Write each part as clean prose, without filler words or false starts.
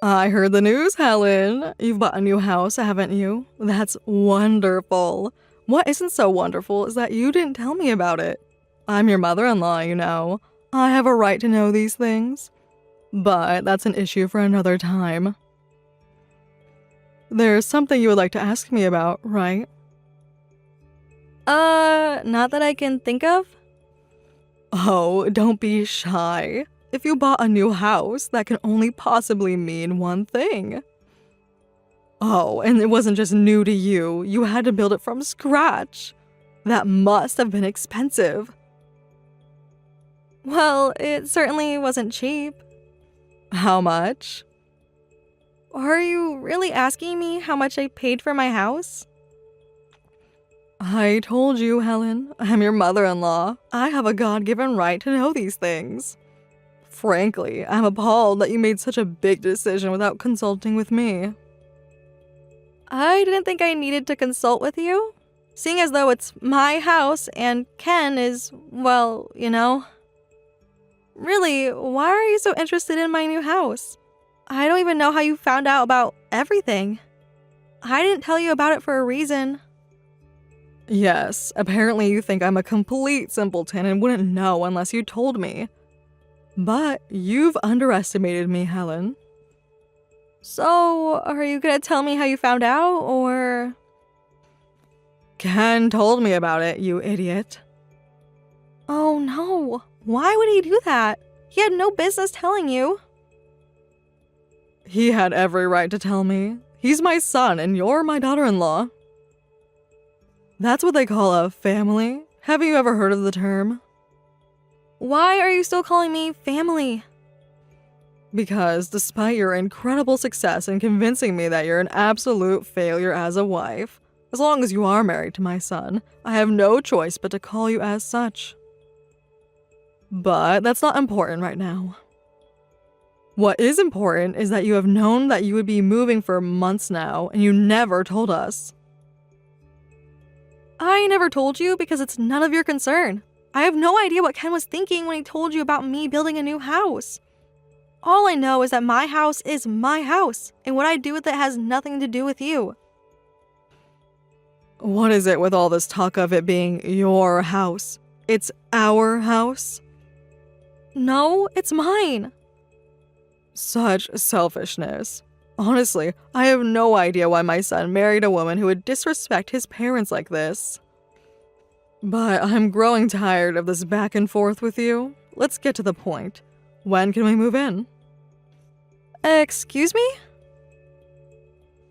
I heard the news, Helen. You've bought a new house, haven't you? That's wonderful. What isn't so wonderful is that you didn't tell me about it. I'm your mother-in-law, you know. I have a right to know these things. But that's an issue for another time. There's something you would like to ask me about, right? Not that I can think of. Oh, don't be shy. If you bought a new house, that can only possibly mean one thing. Oh, and it wasn't just new to you. You had to build it from scratch. That must have been expensive. Well, it certainly wasn't cheap. How much? Are you really asking me how much I paid for my house? I told you, Helen. I'm your mother-in-law. I have a God-given right to know these things. Frankly, I'm appalled that you made such a big decision without consulting with me. I didn't think I needed to consult with you, seeing as though it's my house and Ken is, well, you know. Really, why are you so interested in my new house? I don't even know how you found out about everything. I didn't tell you about it for a reason. Yes, apparently you think I'm a complete simpleton and wouldn't know unless you told me. But you've underestimated me, Helen. So, are you gonna tell me how you found out, or? Ken told me about it, you idiot. Oh no, why would he do that? He had no business telling you. He had every right to tell me. He's my son and you're my daughter-in-law. That's what they call a family. Have you ever heard of the term? Why are you still calling me family? Because despite your incredible success in convincing me that you're an absolute failure as a wife, as long as you are married to my son, I have no choice but to call you as such. But that's not important right now. What is important is that you have known that you would be moving for months now, and you never told us. I never told you because it's none of your concern. I have no idea what Ken was thinking when he told you about me building a new house. All I know is that my house is my house, and what I do with it has nothing to do with you. What is it with all this talk of it being your house? It's our house? No, it's mine. Such selfishness. Honestly, I have no idea why my son married a woman who would disrespect his parents like this. But I'm growing tired of this back and forth with you. Let's get to the point. When can we move in? Excuse me?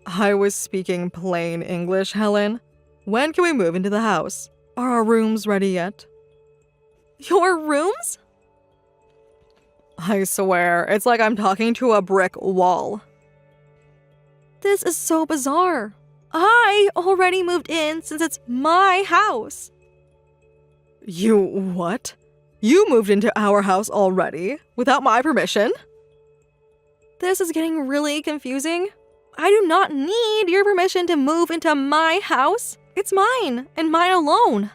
I was speaking plain English, Helen. When can we move into the house? Are our rooms ready yet? Your rooms? I swear, it's like I'm talking to a brick wall. This is so bizarre. I already moved in since it's my house. You what? You moved into our house already, without my permission? This is getting really confusing. I do not need your permission to move into my house. It's mine, and mine alone.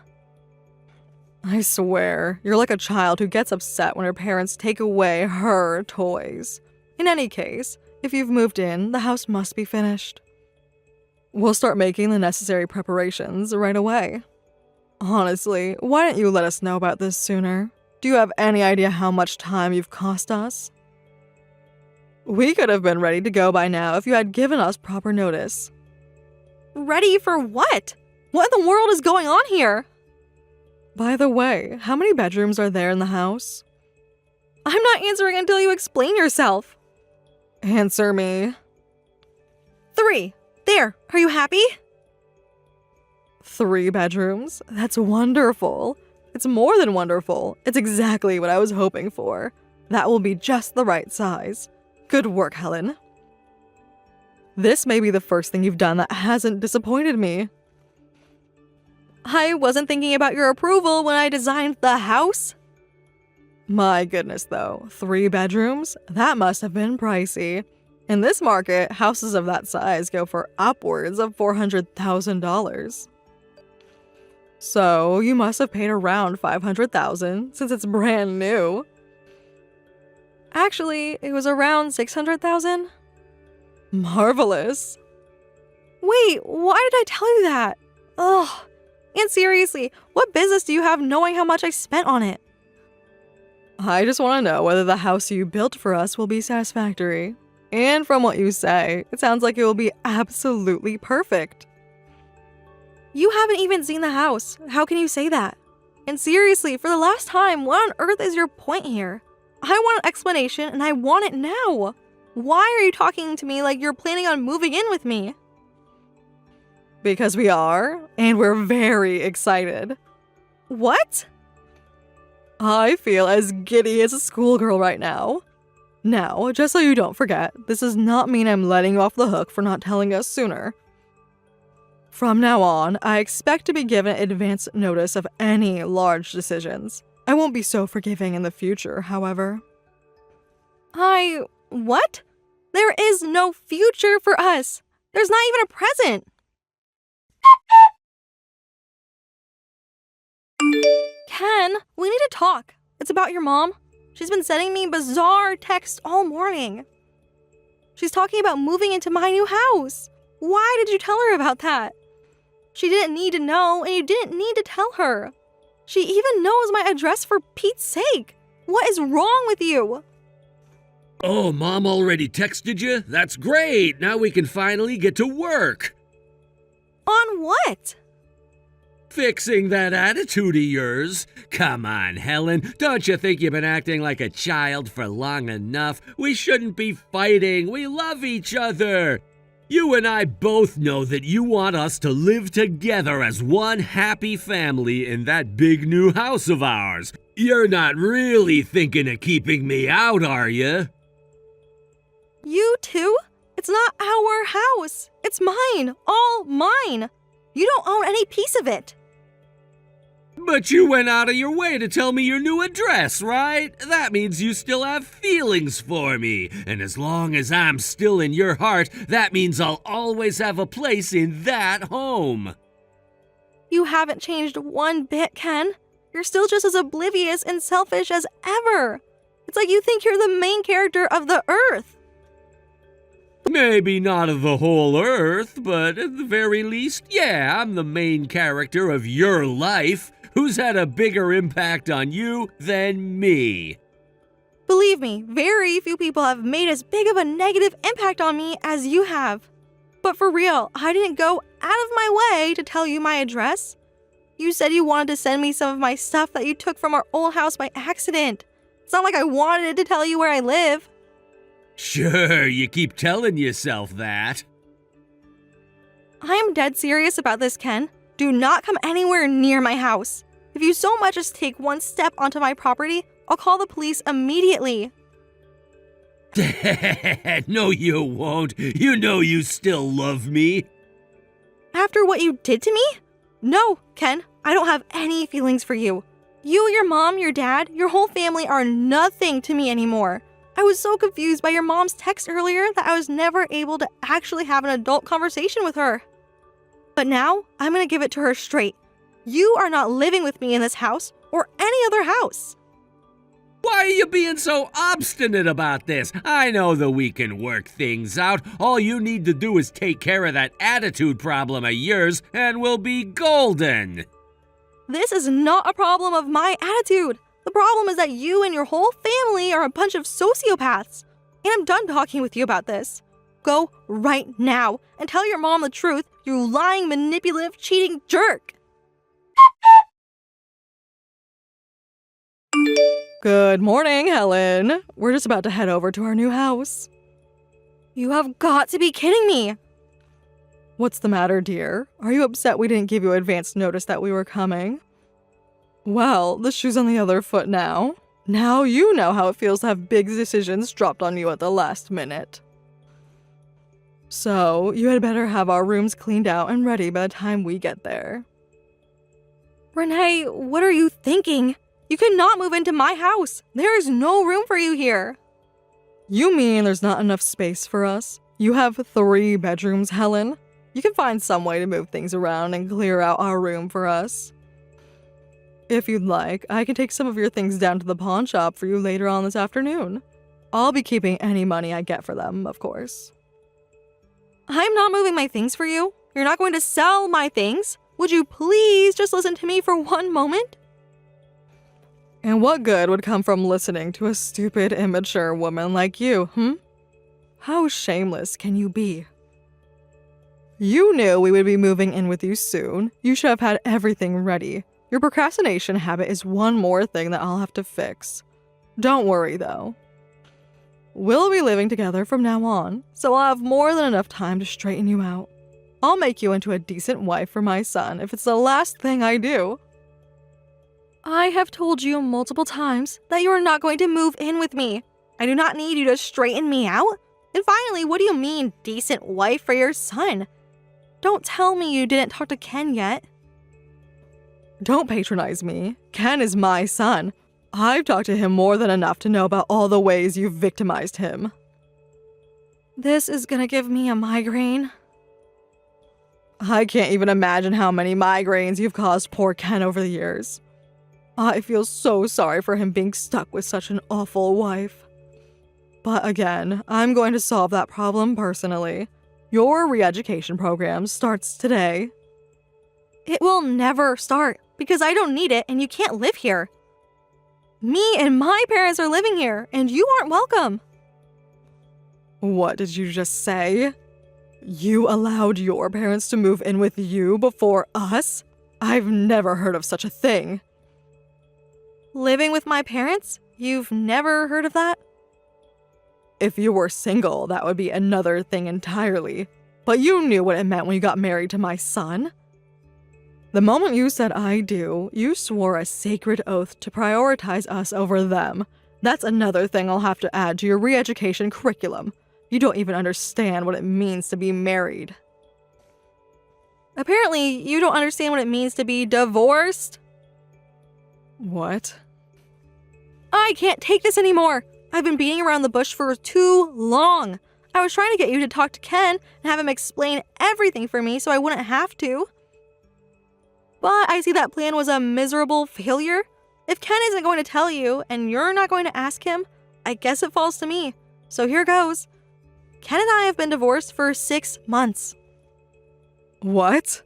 I swear, you're like a child who gets upset when her parents take away her toys. In any case, if you've moved in, the house must be finished. We'll start making the necessary preparations right away. Honestly, why didn't you let us know about this sooner? Do you have any idea how much time you've cost us? We could have been ready to go by now if you had given us proper notice. Ready for what? What in the world is going on here? By the way, how many bedrooms are there in the house? I'm not answering until you explain yourself. Answer me. 3. There, are you happy? 3 bedrooms? That's wonderful. It's more than wonderful. It's exactly what I was hoping for. That will be just the right size. Good work, Helen. This may be the first thing you've done that hasn't disappointed me. I wasn't thinking about your approval when I designed the house. My goodness, though. 3 bedrooms? That must have been pricey. In this market, houses of that size go for upwards of $400,000. So, you must have paid around $500,000 since it's brand new. Actually, it was around $600,000. Marvelous. Wait, why did I tell you that? Ugh. And seriously, what business do you have knowing how much I spent on it? I just want to know whether the house you built for us will be satisfactory. And from what you say, it sounds like it will be absolutely perfect. You haven't even seen the house. How can you say that? And seriously, for the last time, what on earth is your point here? I want an explanation and I want it now. Why are you talking to me like you're planning on moving in with me? Because we are, and we're very excited. What? I feel as giddy as a schoolgirl right now. Now, just so you don't forget, this does not mean I'm letting you off the hook for not telling us sooner. From now on, I expect to be given advance notice of any large decisions. I won't be so forgiving in the future, however. What? There is no future for us. There's not even a present. Ken, we need to talk. It's about your mom. She's been sending me bizarre texts all morning. She's talking about moving into my new house. Why did you tell her about that? She didn't need to know, and you didn't need to tell her. She even knows my address for Pete's sake. What is wrong with you? Oh, Mom already texted you? That's great. Now we can finally get to work. On what? Fixing that attitude of yours. Come on, Helen. Don't you think you've been acting like a child for long enough? We shouldn't be fighting. We love each other. You and I both know that you want us to live together as one happy family in that big new house of ours. You're not really thinking of keeping me out, are you? You too? It's not our house. It's mine. All mine. You don't own any piece of it. But you went out of your way to tell me your new address, right? That means you still have feelings for me. And as long as I'm still in your heart, that means I'll always have a place in that home. You haven't changed one bit, Ken. You're still just as oblivious and selfish as ever. It's like you think you're the main character of the Earth. Maybe not of the whole Earth, but at the very least, yeah, I'm the main character of your life. Who's had a bigger impact on you than me? Believe me, very few people have made as big of a negative impact on me as you have. But for real, I didn't go out of my way to tell you my address. You said you wanted to send me some of my stuff that you took from our old house by accident. It's not like I wanted to tell you where I live. Sure, you keep telling yourself that. I am dead serious about this, Ken. Do not come anywhere near my house. If you so much as take one step onto my property, I'll call the police immediately. No, you won't. You know you still love me. After what you did to me? No, Ken, I don't have any feelings for you. You, your mom, your dad, your whole family are nothing to me anymore. I was so confused by your mom's text earlier that I was never able to actually have an adult conversation with her. But now, I'm gonna give it to her straight. You are not living with me in this house or any other house. Why are you being so obstinate about this? I know that we can work things out. All you need to do is take care of that attitude problem of yours and we'll be golden. This is not a problem of my attitude. The problem is that you and your whole family are a bunch of sociopaths. And I'm done talking with you about this. Go right now and tell your mom the truth, you lying, manipulative, cheating jerk. Good morning, Helen. We're just about to head over to our new house. You have got to be kidding me. What's the matter, dear? Are you upset we didn't give you advance notice that we were coming? Well, the shoe's on the other foot now. Now you know how it feels to have big decisions dropped on you at the last minute. So, you had better have our rooms cleaned out and ready by the time we get there. Renee, what are you thinking? You cannot move into my house. There is no room for you here. You mean there's not enough space for us? You have 3 bedrooms, Helen. You can find some way to move things around and clear out our room for us. If you'd like, I can take some of your things down to the pawn shop for you later on this afternoon. I'll be keeping any money I get for them, of course. I'm not moving my things for you. You're not going to sell my things. Would you please just listen to me for one moment? And what good would come from listening to a stupid, immature woman like you, How shameless can you be? You knew we would be moving in with you soon. You should have had everything ready. Your procrastination habit is one more thing that I'll have to fix. Don't worry, though. We'll be living together from now on, so I'll have more than enough time to straighten you out. I'll make you into a decent wife for my son if it's the last thing I do. I have told you multiple times that you are not going to move in with me. I do not need you to straighten me out. And finally, what do you mean, decent wife for your son? Don't tell me you didn't talk to Ken yet. Don't patronize me. Ken is my son. I've talked to him more than enough to know about all the ways you've victimized him. This is gonna give me a migraine. I can't even imagine how many migraines you've caused poor Ken over the years. I feel so sorry for him being stuck with such an awful wife. But again, I'm going to solve that problem personally. Your re-education program starts today. It will never start because I don't need it and you can't live here. Me and my parents are living here and you aren't welcome. What did you just say? You allowed your parents to move in with you before us? I've never heard of such a thing. Living with my parents? You've never heard of that? If you were single, that would be another thing entirely. But you knew what it meant when you got married to my son. The moment you said I do, you swore a sacred oath to prioritize us over them. That's another thing I'll have to add to your re-education curriculum. You don't even understand what it means to be married. Apparently, you don't understand what it means to be divorced. What? I can't take this anymore. I've been beating around the bush for too long. I was trying to get you to talk to Ken and have him explain everything for me so I wouldn't have to. But I see that plan was a miserable failure. If Ken isn't going to tell you and you're not going to ask him, I guess it falls to me. So here goes. Ken and I have been divorced for 6 months. What?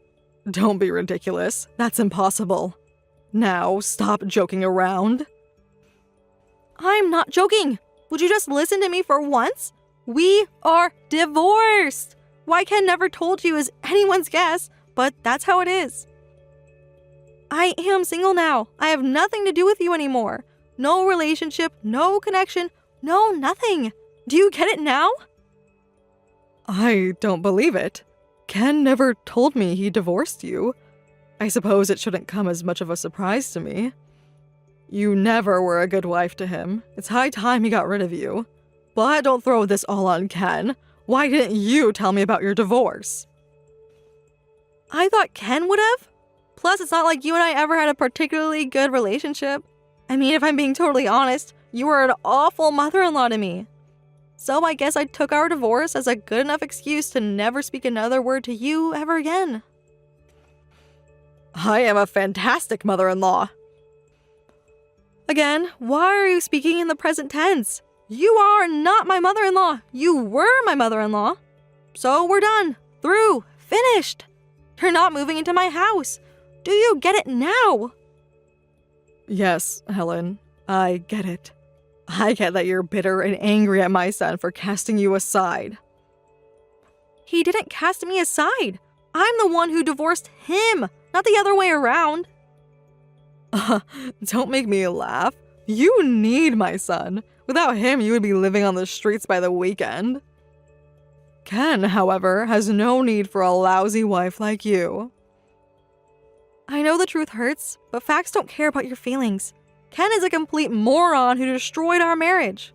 Don't be ridiculous. That's impossible. Now, stop joking around. I'm not joking. Would you just listen to me for once? We are divorced. Why Ken never told you is anyone's guess, but that's how it is. I am single now. I have nothing to do with you anymore. No relationship, no connection, no nothing. Do you get it now? I don't believe it. Ken never told me he divorced you. I suppose it shouldn't come as much of a surprise to me. You never were a good wife to him. It's high time he got rid of you. But don't throw this all on Ken. Why didn't you tell me about your divorce? I thought Ken would have. Plus, it's not like you and I ever had a particularly good relationship. I mean, if I'm being totally honest, you were an awful mother-in-law to me. So I guess I took our divorce as a good enough excuse to never speak another word to you ever again. I am a fantastic mother-in-law. Again, why are you speaking in the present tense? You are not my mother-in-law. You were my mother-in-law. So we're done. Through. Finished. You're not moving into my house. Do you get it now? Yes, Helen. I get it. I get that you're bitter and angry at my son for casting you aside. He didn't cast me aside. I'm the one who divorced him, not the other way around. Don't make me laugh. You need my son. Without him, you would be living on the streets by the weekend. Ken, however, has no need for a lousy wife like you. I know the truth hurts, but facts don't care about your feelings. Ken is a complete moron who destroyed our marriage.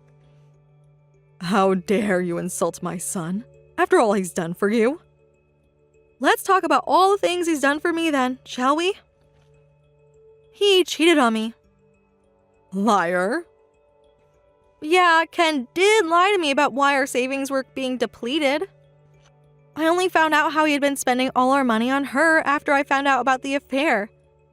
How dare you insult my son, after all he's done for you? Let's talk about all the things he's done for me then, shall we? He cheated on me. Liar. Yeah, Ken did lie to me about why our savings were being depleted. I only found out how he had been spending all our money on her after I found out about the affair.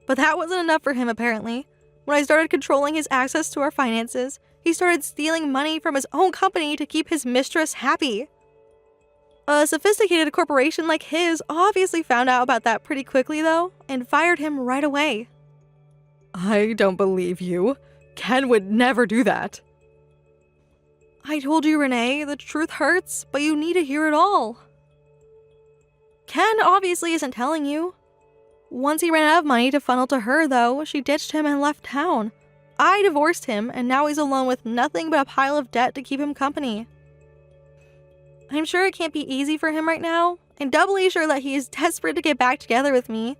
But that wasn't enough for him, apparently. When I started controlling his access to our finances, he started stealing money from his own company to keep his mistress happy. A sophisticated corporation like his obviously found out about that pretty quickly, though, and fired him right away. I don't believe you. Ken would never do that. I told you, Renee, the truth hurts, but you need to hear it all. Ken obviously isn't telling you. Once he ran out of money to funnel to her, though, she ditched him and left town. I divorced him, and now he's alone with nothing but a pile of debt to keep him company. I'm sure it can't be easy for him right now, and doubly sure that he is desperate to get back together with me,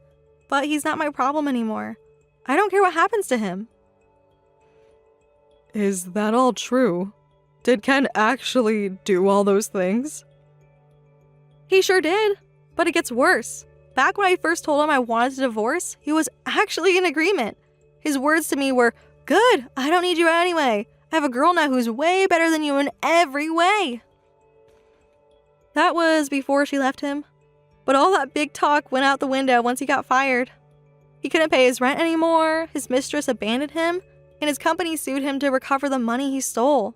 but he's not my problem anymore. I don't care what happens to him. Is that all true? Did Ken actually do all those things? He sure did, but it gets worse. Back when I first told him I wanted a divorce, he was actually in agreement. His words to me were, "Good, I don't need you anyway. I have a girl now who's way better than you in every way." That was before she left him. But all that big talk went out the window once he got fired. He couldn't pay his rent anymore, his mistress abandoned him, and his company sued him to recover the money he stole.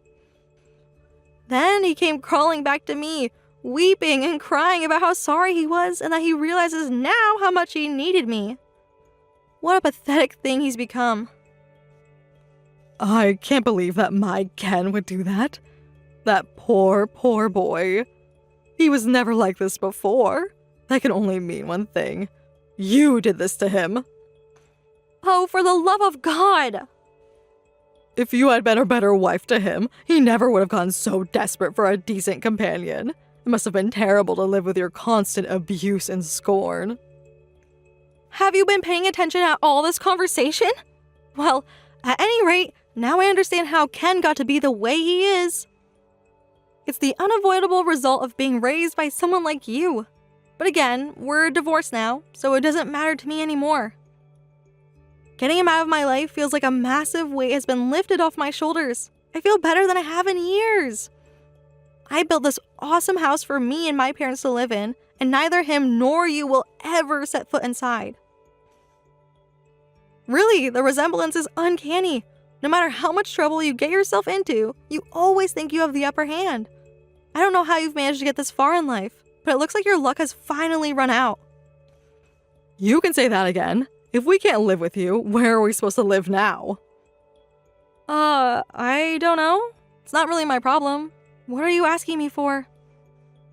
Then he came crawling back to me, weeping and crying about how sorry he was and that he realizes now how much he needed me. What a pathetic thing he's become. I can't believe that my Ken would do that. That poor, poor boy. He was never like this before. That can only mean one thing. You did this to him. Oh, for the love of God! If you had been a better wife to him, he never would have gone so desperate for a decent companion. It must have been terrible to live with your constant abuse and scorn. Have you been paying attention at all this conversation? Well, at any rate, now I understand how Ken got to be the way he is. It's the unavoidable result of being raised by someone like you. But again, we're divorced now, so it doesn't matter to me anymore. Getting him out of my life feels like a massive weight has been lifted off my shoulders. I feel better than I have in years. I built this awesome house for me and my parents to live in, and neither him nor you will ever set foot inside. Really, the resemblance is uncanny. No matter how much trouble you get yourself into, you always think you have the upper hand. I don't know how you've managed to get this far in life, but it looks like your luck has finally run out. You can say that again. If we can't live with you, where are we supposed to live now? I don't know. It's not really my problem. What are you asking me for?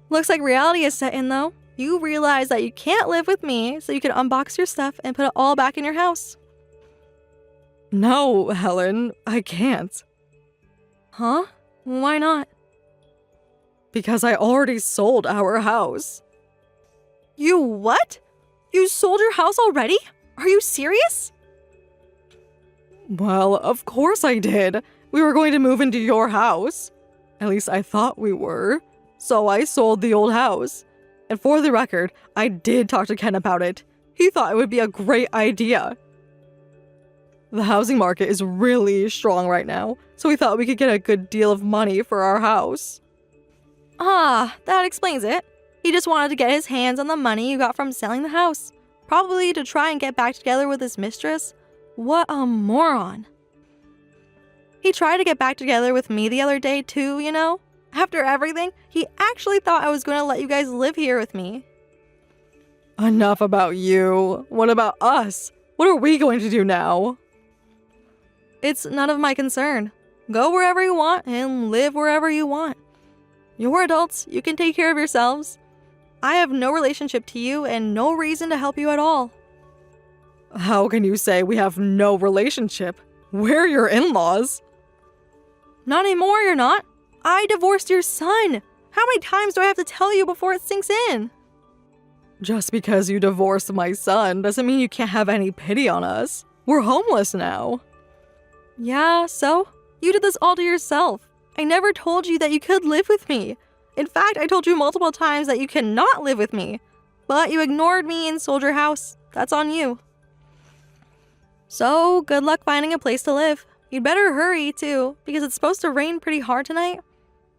Looks like reality is set in, though. You realize that you can't live with me, so you can unbox your stuff and put it all back in your house. No, Helen, I can't. Huh? Why not? Because I already sold our house. You what? You sold your house already? Are you serious? Well, of course I did. We were going to move into your house. At least I thought we were. So I sold the old house. And for the record, I did talk to Ken about it. He thought it would be a great idea. The housing market is really strong right now, so we thought we could get a good deal of money for our house. Ah, that explains it. He just wanted to get his hands on the money you got from selling the house. Probably to try and get back together with his mistress. What a moron. He tried to get back together with me the other day too, you know? After everything, he actually thought I was going to let you guys live here with me. Enough about you. What about us? What are we going to do now? It's none of my concern. Go wherever you want and live wherever you want. You're adults, you can take care of yourselves. I have no relationship to you and no reason to help you at all. How can you say we have no relationship? We're your in-laws. Not anymore, you're not. I divorced your son. How many times do I have to tell you before it sinks in? Just because you divorced my son doesn't mean you can't have any pity on us. We're homeless now. Yeah, so? You did this all to yourself. I never told you that you could live with me. In fact, I told you multiple times that you cannot live with me. But you ignored me and sold your house. That's on you. So, good luck finding a place to live. You'd better hurry, too, because it's supposed to rain pretty hard tonight.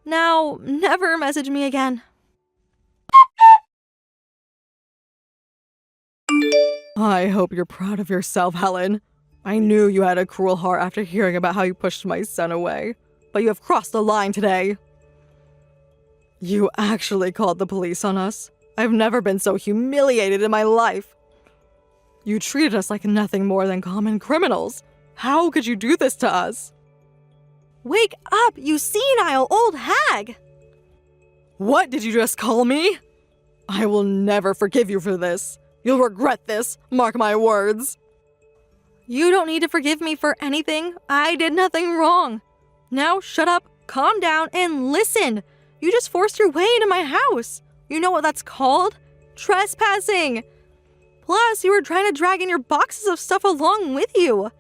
Now, never message me again. I hope you're proud of yourself, Helen. I knew you had a cruel heart after hearing about how you pushed my son away. But you have crossed the line today. You actually called the police on us. I've never been so humiliated in my life. You treated us like nothing more than common criminals. How could you do this to us? Wake up, you senile old hag! What did you just call me? I will never forgive you for this. You'll regret this, mark my words. You don't need to forgive me for anything. I did nothing wrong. Now shut up, calm down, and listen. You just forced your way into my house. You know what that's called? Trespassing. Plus, you were trying to drag in your boxes of stuff along with you.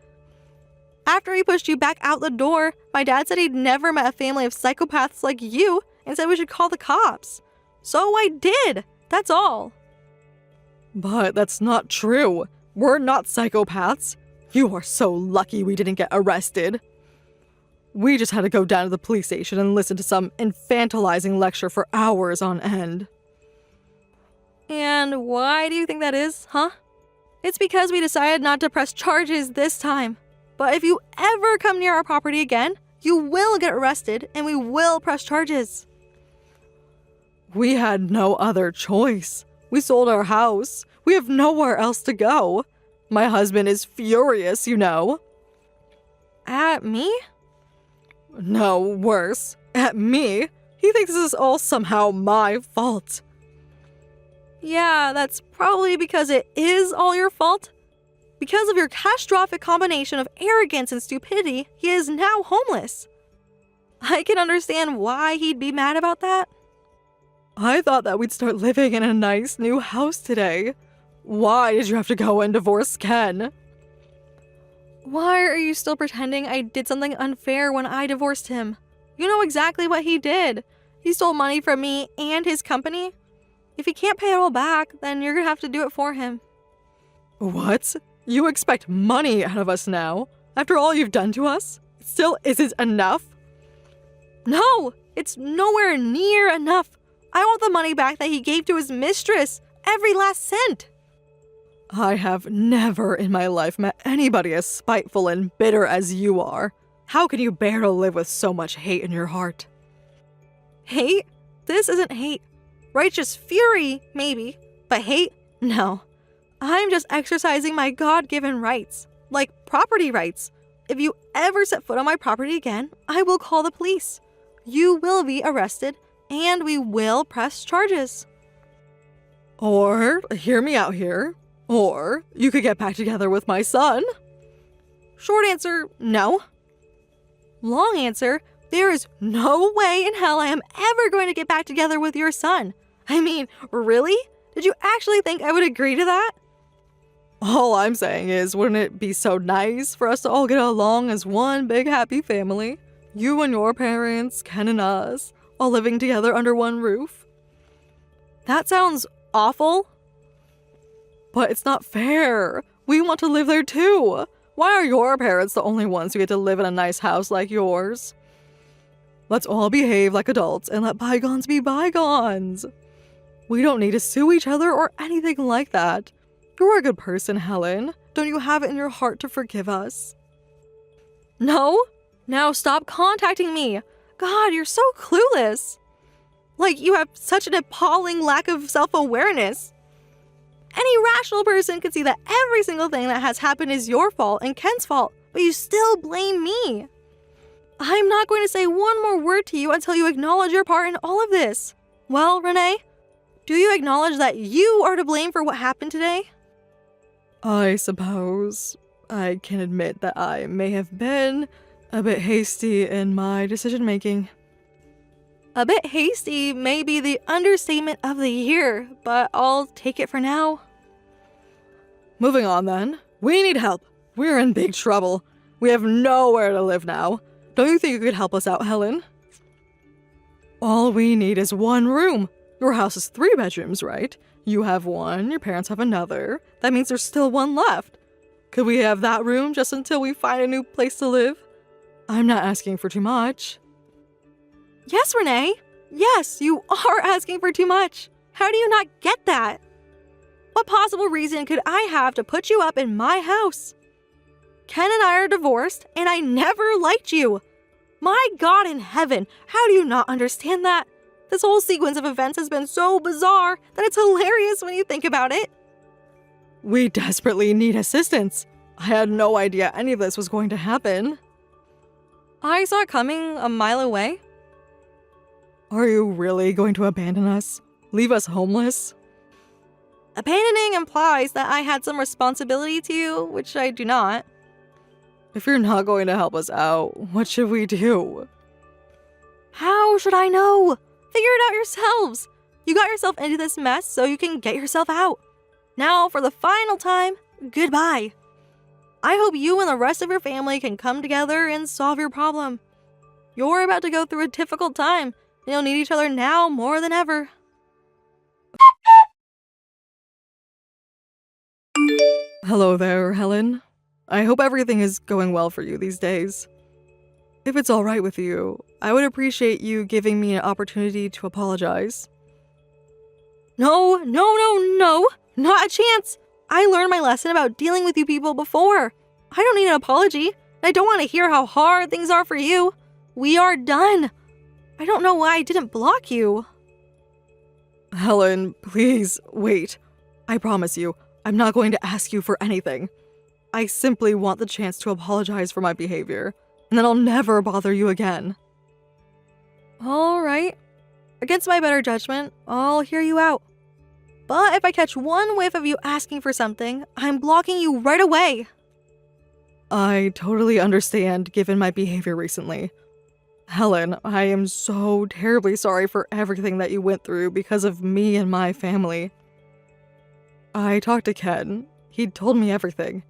After he pushed you back out the door, my dad said he'd never met a family of psychopaths like you and said we should call the cops. So I did. That's all. But that's not true. We're not psychopaths. You are so lucky we didn't get arrested. We just had to go down to the police station and listen to some infantilizing lecture for hours on end. And why do you think that is, huh? It's because we decided not to press charges this time. But if you ever come near our property again, you will get arrested and we will press charges. We had no other choice. We sold our house. We have nowhere else to go. My husband is furious, you know. At me? No, worse. At me. He thinks this is all somehow my fault. Yeah, that's probably because it is all your fault. Because of your catastrophic combination of arrogance and stupidity, he is now homeless. I can understand why he'd be mad about that. I thought that we'd start living in a nice new house today. Why did you have to go and divorce Ken? Why are you still pretending I did something unfair when I divorced him? You know exactly what he did. He stole money from me and his company. If he can't pay it all back, then you're gonna have to do it for him. What? You expect money out of us now? After all you've done to us? It still isn't enough? No, it's nowhere near enough. I want the money back that he gave to his mistress. Every last cent. I have never in my life met anybody as spiteful and bitter as you are. How can you bear to live with so much hate in your heart? Hate? This isn't hate. Righteous fury, maybe. But hate? No. I'm just exercising my God-given rights. Like property rights. If you ever set foot on my property again, I will call the police. You will be arrested, and we will press charges. Or, hear me out here, or you could get back together with my son. Short answer, no. Long answer, there is no way in hell I am ever going to get back together with your son. I mean, really? Did you actually think I would agree to that? All I'm saying is, wouldn't it be so nice for us to all get along as one big happy family? You and your parents, Ken and us, all living together under one roof? That sounds awful. But it's not fair. We want to live there too. Why are your parents the only ones who get to live in a nice house like yours? Let's all behave like adults and let bygones be bygones. We don't need to sue each other or anything like that. You're a good person, Helen. Don't you have it in your heart to forgive us? No? Now stop contacting me. God, you're so clueless. Like you have such an appalling lack of self-awareness. Any rational person could see that every single thing that has happened is your fault and Ken's fault, but you still blame me. I'm not going to say one more word to you until you acknowledge your part in all of this. Well, Renee, do you acknowledge that you are to blame for what happened today? I suppose I can admit that I may have been a bit hasty in my decision-making. A bit hasty may be the understatement of the year, but I'll take it for now. Moving on then. We need help. We're in big trouble. We have nowhere to live now. Don't you think you could help us out, Helen? All we need is one room. Your house is 3 bedrooms, right? You have one, your parents have another. That means there's still one left. Could we have that room just until we find a new place to live? I'm not asking for too much. Yes, Renee. Yes, you are asking for too much. How do you not get that? What possible reason could I have to put you up in my house? Ken and I are divorced, and I never liked you. My God in heaven, how do you not understand that? This whole sequence of events has been so bizarre that it's hilarious when you think about it. We desperately need assistance. I had no idea any of this was going to happen. I saw it coming a mile away. Are you really going to abandon us? Leave us homeless? Abandoning implies that I had some responsibility to you, which I do not. If you're not going to help us out, what should we do? How should I know? Figure it out yourselves. You got yourself into this mess so you can get yourself out. Now, for the final time, goodbye. I hope you and the rest of your family can come together and solve your problem. You're about to go through a difficult time, and you'll need each other now more than ever. Hello there, Helen. I hope everything is going well for you these days. If it's all right with you, I would appreciate you giving me an opportunity to apologize. No, not a chance. I learned my lesson about dealing with you people before. I don't need an apology. I don't want to hear how hard things are for you. We are done. I don't know why I didn't block you. Helen, please, wait. I promise you, I'm not going to ask you for anything. I simply want the chance to apologize for my behavior, and then I'll never bother you again. All right. Against my better judgment, I'll hear you out. But if I catch one whiff of you asking for something, I'm blocking you right away. I totally understand given my behavior recently. Helen, I am so terribly sorry for everything that you went through because of me and my family. I talked to Ken. He told me everything.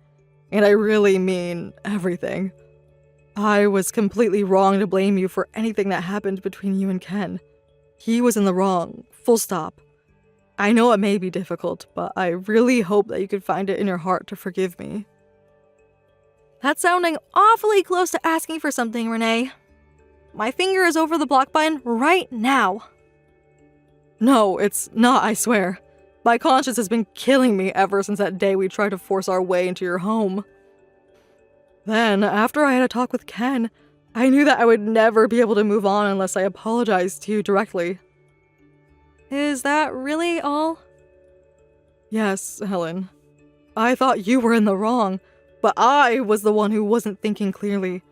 And I really mean everything. I was completely wrong to blame you for anything that happened between you and Ken. He was in the wrong, full stop. I know it may be difficult, but I really hope that you could find it in your heart to forgive me. That's sounding awfully close to asking for something, Renee. My finger is over the block button right now. No, it's not, I swear. My conscience has been killing me ever since that day we tried to force our way into your home. Then, after I had a talk with Ken, I knew that I would never be able to move on unless I apologized to you directly. Is that really all? Yes, Helen. I thought you were in the wrong, but I was the one who wasn't thinking clearly.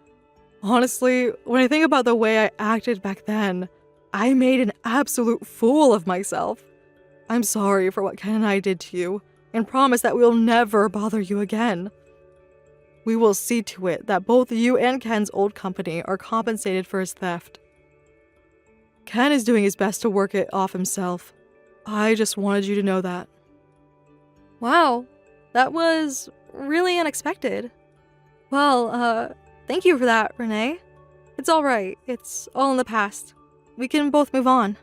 Honestly, when I think about the way I acted back then, I made an absolute fool of myself. I'm sorry for what Ken and I did to you, and promise that we'll never bother you again. We will see to it that both you and Ken's old company are compensated for his theft. Ken is doing his best to work it off himself. I just wanted you to know that. Wow, that was really unexpected. Well, thank you for that, Renee. It's all right. It's all in the past. We can both move on.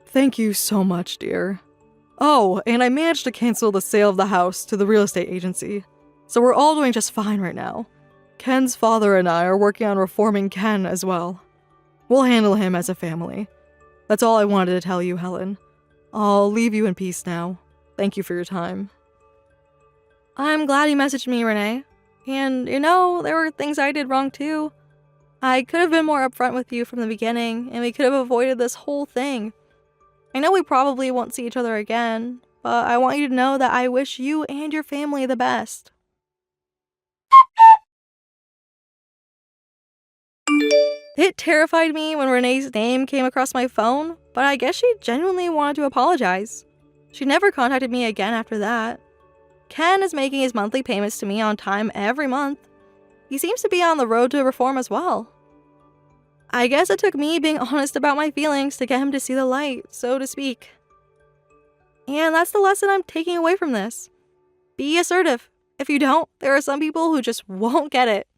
Thank you so much, dear. Oh, and I managed to cancel the sale of the house to the real estate agency, so we're all doing just fine right now. Ken's father and I are working on reforming Ken as well. We'll handle him as a family. That's all I wanted to tell you, Helen. I'll leave you in peace now. Thank you for your time. I'm glad you messaged me, Renee. And, there were things I did wrong too. I could have been more upfront with you from the beginning, and we could have avoided this whole thing. I know we probably won't see each other again, but I want you to know that I wish you and your family the best. It terrified me when Renee's name came across my phone, but I guess she genuinely wanted to apologize. She never contacted me again after that. Ken is making his monthly payments to me on time every month. He seems to be on the road to reform as well. I guess it took me being honest about my feelings to get him to see the light, so to speak. And that's the lesson I'm taking away from this. Be assertive. If you don't, there are some people who just won't get it.